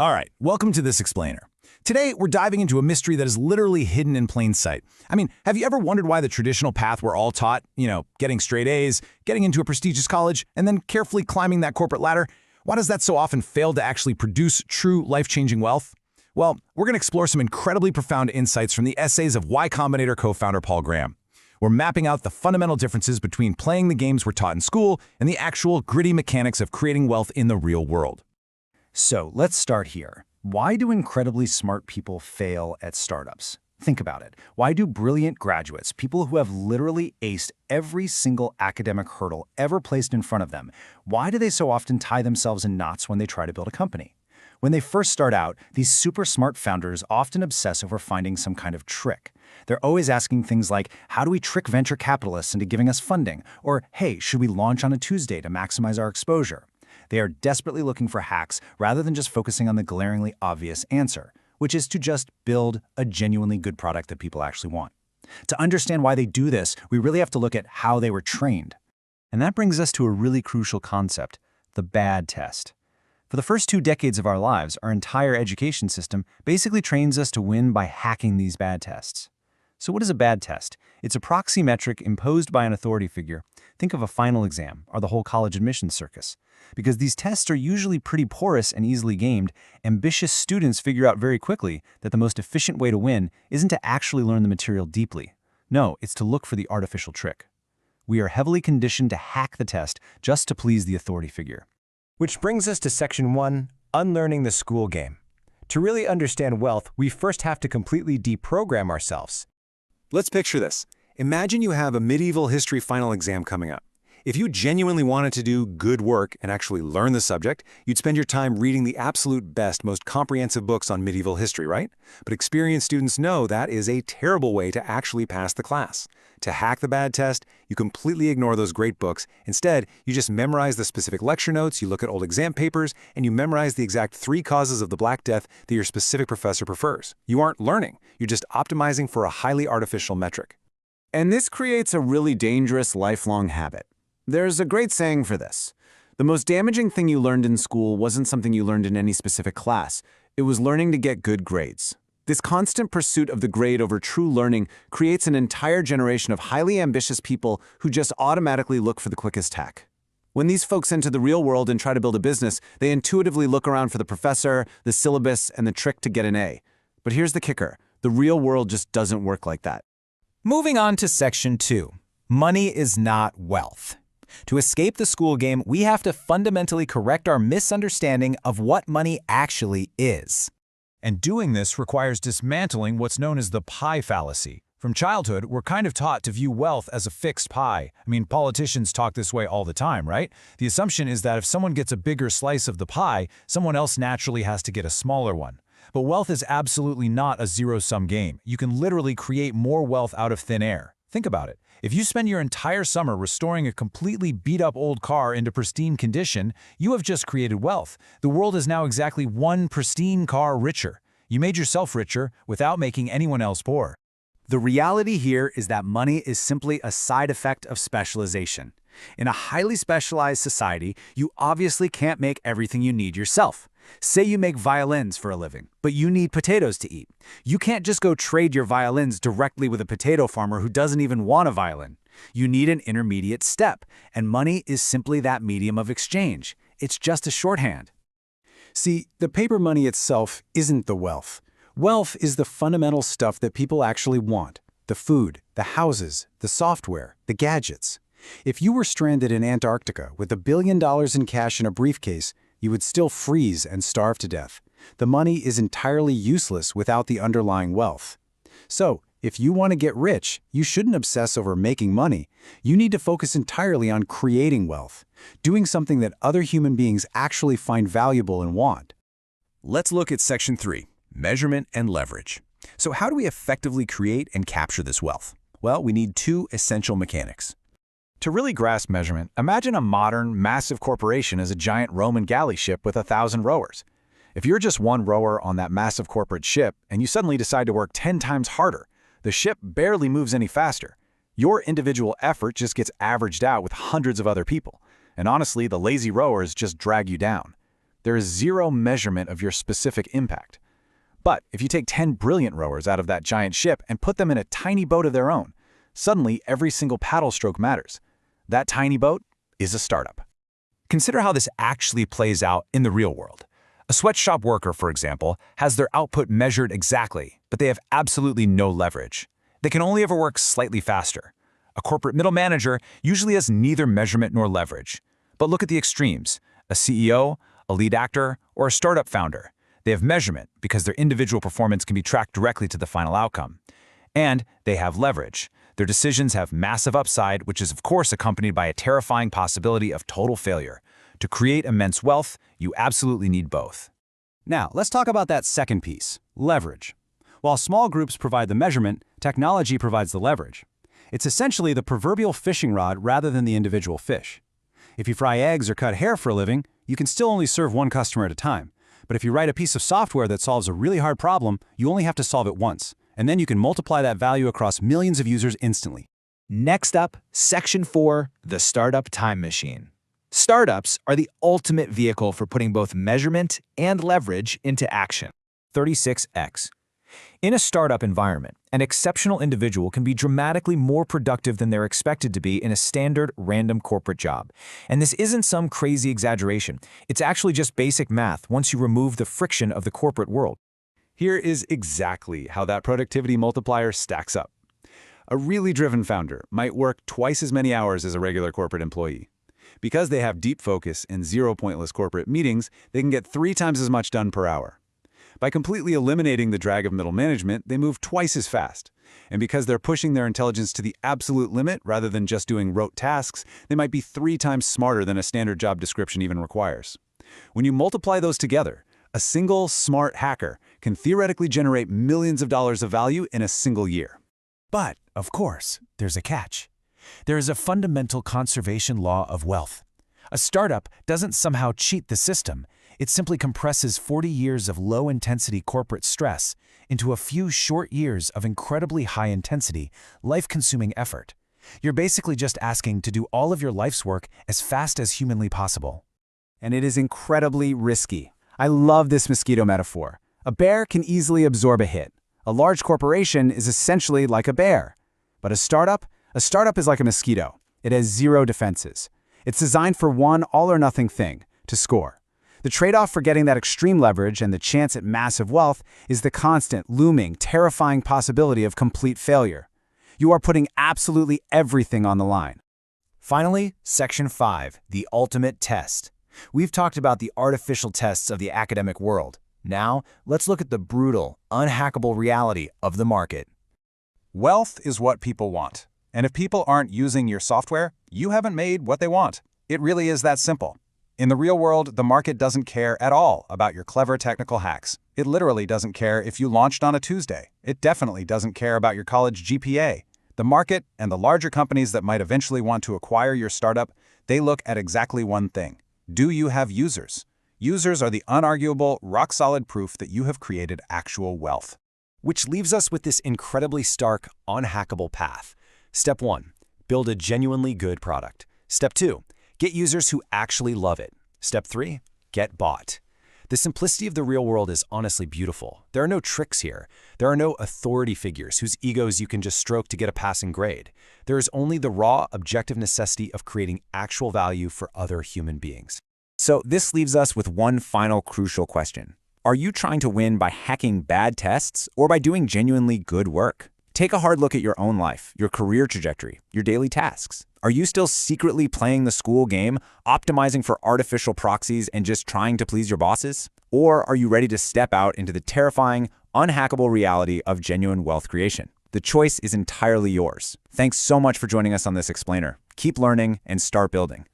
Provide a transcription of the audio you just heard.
All right, welcome to This Explainer. Today, we're diving into a mystery that is literally hidden in plain sight. I mean, have you ever wondered why the traditional path we're all taught, getting straight A's, getting into a prestigious college, and then carefully climbing that corporate ladder, why does that so often fail to actually produce true life-changing wealth? Well, we're going to explore some incredibly profound insights from the essays of Y Combinator co-founder Paul Graham. We're mapping out the fundamental differences between playing the games we're taught in school and the actual gritty mechanics of creating wealth in the real world. So let's start here. Why do incredibly smart people fail at startups? Think about it. Why do brilliant graduates, people who have literally aced every single academic hurdle ever placed in front of them, why do they so often tie themselves in knots when they try to build a company? When they first start out, these super smart founders often obsess over finding some kind of trick. They're always asking things like, how do we trick venture capitalists into giving us funding? Or, hey, should we launch on a Tuesday to maximize our exposure? They are desperately looking for hacks rather than just focusing on the glaringly obvious answer, which is to just build a genuinely good product that people actually want. To understand why they do this, we really have to look at how they were trained. And that brings us to a really crucial concept, the bad test. For the first 2 decades of our lives, our entire education system basically trains us to win by hacking these bad tests. So what is a bad test? It's a proxy metric imposed by an authority figure. Think of a final exam or the whole college admissions circus. Because these tests are usually pretty porous and easily gamed, ambitious students figure out very quickly that the most efficient way to win isn't to actually learn the material deeply. No, it's to look for the artificial trick. We are heavily conditioned to hack the test just to please the authority figure. Which brings us to Section 1, Unlearning the School Game. To really understand wealth, we first have to completely deprogram ourselves. Let's picture this. Imagine you have a medieval history final exam coming up. If you genuinely wanted to do good work and actually learn the subject, you'd spend your time reading the absolute best, most comprehensive books on medieval history, right? But experienced students know that is a terrible way to actually pass the class. To hack the bad test, you completely ignore those great books. Instead, you just memorize the specific lecture notes, you look at old exam papers, and you memorize the exact 3 causes of the Black Death that your specific professor prefers. You aren't learning. You're just optimizing for a highly artificial metric. And this creates a really dangerous lifelong habit. There's a great saying for this. The most damaging thing you learned in school wasn't something you learned in any specific class. It was learning to get good grades. This constant pursuit of the grade over true learning creates an entire generation of highly ambitious people who just automatically look for the quickest hack. When these folks enter the real world and try to build a business, they intuitively look around for the professor, the syllabus, and the trick to get an A. But here's the kicker. The real world just doesn't work like that. Moving on to Section 2, Money is not wealth. To escape the school game, we have to fundamentally correct our misunderstanding of what money actually is. And doing this requires dismantling what's known as the pie fallacy. From childhood, we're kind of taught to view wealth as a fixed pie. I mean, politicians talk this way all the time, right? The assumption is that if someone gets a bigger slice of the pie, someone else naturally has to get a smaller one. But wealth is absolutely not a zero-sum game. You can literally create more wealth out of thin air. Think about it. If you spend your entire summer restoring a completely beat-up old car into pristine condition, you have just created wealth. The world is now exactly one pristine car richer. You made yourself richer without making anyone else poor. The reality here is that money is simply a side effect of specialization. In a highly specialized society, you obviously can't make everything you need yourself. Say you make violins for a living, but you need potatoes to eat. You can't just go trade your violins directly with a potato farmer who doesn't even want a violin. You need an intermediate step, and money is simply that medium of exchange. It's just a shorthand. See, the paper money itself isn't the wealth. Wealth is the fundamental stuff that people actually want. The food, the houses, the software, the gadgets. If you were stranded in Antarctica with $1 billion in cash in a briefcase, you would still freeze and starve to death. The money is entirely useless without the underlying wealth. So, if you want to get rich, you shouldn't obsess over making money. You need to focus entirely on creating wealth, doing something that other human beings actually find valuable and want. Let's look at Section 3, Measurement and Leverage. So how do we effectively create and capture this wealth? Well, we need 2 essential mechanics. To really grasp measurement, imagine a modern, massive corporation as a giant Roman galley ship with 1,000 rowers. If you're just one rower on that massive corporate ship and you suddenly decide to work 10 times harder, the ship barely moves any faster. Your individual effort just gets averaged out with hundreds of other people. And honestly, the lazy rowers just drag you down. There is zero measurement of your specific impact. But if you take 10 brilliant rowers out of that giant ship and put them in a tiny boat of their own, suddenly every single paddle stroke matters. That tiny boat is a startup. Consider how this actually plays out in the real world. A sweatshop worker, for example, has their output measured exactly, but they have absolutely no leverage. They can only ever work slightly faster. A corporate middle manager usually has neither measurement nor leverage. But look at the extremes: a CEO, a lead actor, or a startup founder. They have measurement because their individual performance can be tracked directly to the final outcome. And they have leverage. Their decisions have massive upside, which is of course accompanied by a terrifying possibility of total failure. To create immense wealth, you absolutely need both. Now, let's talk about that second piece, leverage. While small groups provide the measurement, technology provides the leverage. It's essentially the proverbial fishing rod rather than the individual fish. If you fry eggs or cut hair for a living, you can still only serve one customer at a time. But if you write a piece of software that solves a really hard problem, you only have to solve it once, and then you can multiply that value across millions of users instantly. Next up, Section 4, the Startup Time Machine. Startups are the ultimate vehicle for putting both measurement and leverage into action. 36x. In a startup environment, an exceptional individual can be dramatically more productive than they're expected to be in a standard, random corporate job. And this isn't some crazy exaggeration. It's actually just basic math once you remove the friction of the corporate world. Here is exactly how that productivity multiplier stacks up. A really driven founder might work twice as many hours as a regular corporate employee. Because they have deep focus and zero pointless corporate meetings, they can get 3 times as much done per hour. By completely eliminating the drag of middle management, they move twice as fast. And because they're pushing their intelligence to the absolute limit rather than just doing rote tasks, they might be 3 times smarter than a standard job description even requires. When you multiply those together, a single smart hacker can theoretically generate millions of dollars of value in a single year. But, of course, there's a catch. There is a fundamental conservation law of wealth. A startup doesn't somehow cheat the system. It simply compresses 40 years of low-intensity corporate stress into a few short years of incredibly high-intensity, life-consuming effort. You're basically just asking to do all of your life's work as fast as humanly possible. And it is incredibly risky. I love this mosquito metaphor. A bear can easily absorb a hit. A large corporation is essentially like a bear. But a startup is like a mosquito. It has zero defenses. It's designed for one all-or-nothing thing, to score. The trade-off for getting that extreme leverage and the chance at massive wealth is the constant, looming, terrifying possibility of complete failure. You are putting absolutely everything on the line. Finally, Section 5, the ultimate test. We've talked about the artificial tests of the academic world. Now, let's look at the brutal, unhackable reality of the market. Wealth is what people want. And if people aren't using your software, you haven't made what they want. It really is that simple. In the real world, the market doesn't care at all about your clever technical hacks. It literally doesn't care if you launched on a Tuesday. It definitely doesn't care about your college GPA. The market and the larger companies that might eventually want to acquire your startup, they look at exactly one thing. Do you have users? Users are the unarguable, rock-solid proof that you have created actual wealth. Which leaves us with this incredibly stark, unhackable path. Step 1, build a genuinely good product. Step 2, get users who actually love it. Step 3, get bought. The simplicity of the real world is honestly beautiful. There are no tricks here. There are no authority figures whose egos you can just stroke to get a passing grade. There is only the raw, objective necessity of creating actual value for other human beings. So this leaves us with one final crucial question. Are you trying to win by hacking bad tests or by doing genuinely good work? Take a hard look at your own life, your career trajectory, your daily tasks. Are you still secretly playing the school game, optimizing for artificial proxies and just trying to please your bosses? Or are you ready to step out into the terrifying, unhackable reality of genuine wealth creation? The choice is entirely yours. Thanks so much for joining us on this explainer. Keep learning and start building.